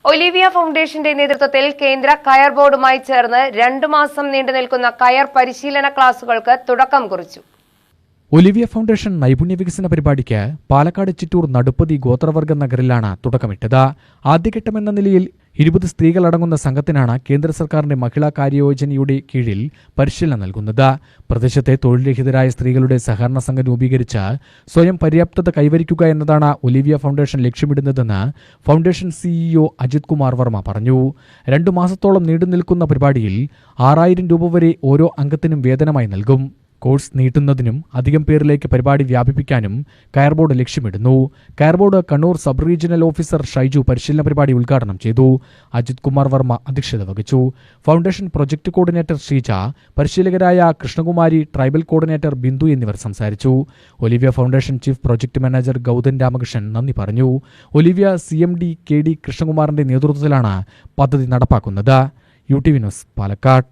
Olivia ഫൗണ്ടേഷന്റെ നേതൃത്വത്തിൽ കേന്ദ്ര കയർ ബോർഡുമായി ചേർന്ന് 2 മാസം നീണ്ടുനിൽക്കുന്ന കയർ പരിശീലന ക്ലാസുകൾക്ക് തുടക്കം കുറിച്ചു. ഒലിവിയ ഫൗണ്ടേഷൻ നൈപുണ്യ വികസന പരിപാടിക്ക് പാലക്കാട് ചിറ്റൂർ നടുപ്പതി ഗോത്രവർഗ നഗറിലാണ് തുടക്കമിട്ടത്. ആദ്യഘട്ടമെന്ന നിലയിൽ 20 സ്ത്രീകളടങ്ങുന്ന സംഘത്തിനാണ് കേന്ദ്ര സർക്കാരിന്റെ മഹിളാ കാര്യയോജനയുടെ കീഴിൽ പരിശീലനം നൽകുന്നത്. പ്രദേശത്തെ തൊഴിൽരഹിതരായ സ്ത്രീകളുടെ സഹകരണ സംഘം രൂപീകരിച്ച് സ്വയം പര്യാപ്തത കൈവരിക്കുക എന്നതാണ് ഒലിവിയ ഫൗണ്ടേഷൻ ലക്ഷ്യമിടുന്നതെന്ന് ഫൗണ്ടേഷൻ സിഇഒ അജിത് കുമാർ വർമ്മ പറഞ്ഞു. 2 മാസത്തോളം നീണ്ടുനിൽക്കുന്ന പരിപാടിയിൽ 6000 രൂപ വരെ ഓരോ അംഗത്തിനും വേതനമായി നൽകും. കോഴ്സ് നീട്ടുന്നതിനും അധികം പേരിലേക്ക് പരിപാടി വ്യാപിപ്പിക്കാനും കയർ ബോർഡ് ലക്ഷ്യമിടുന്നു. Coir board Kannur sub regional officer Shaiju പരിശീലന പരിപാടി ഉദ്ഘാടനം ചെയ്തു. അജിത് കുമാർ വർമ്മ അധ്യക്ഷത വഹിച്ചു. ഫൗണ്ടേഷൻ പ്രൊജക്ട് കോർഡിനേറ്റർ ശ്രീജ, പരിശീലകരായ കൃഷ്ണകുമാരി, ട്രൈബൽ കോർഡിനേറ്റർ ബിന്ദു എന്നിവർ സംസാരിച്ചു. Olivia foundation chief project manager Gautham Ramakrishnan നന്ദി പറഞ്ഞു. ഒലിവിയ CMD KD കൃഷ്ണകുമാറിന്റെ നേതൃത്വത്തിലാണ് പദ്ധതി നടപ്പാക്കുന്നത്. UTV news, Palakkad.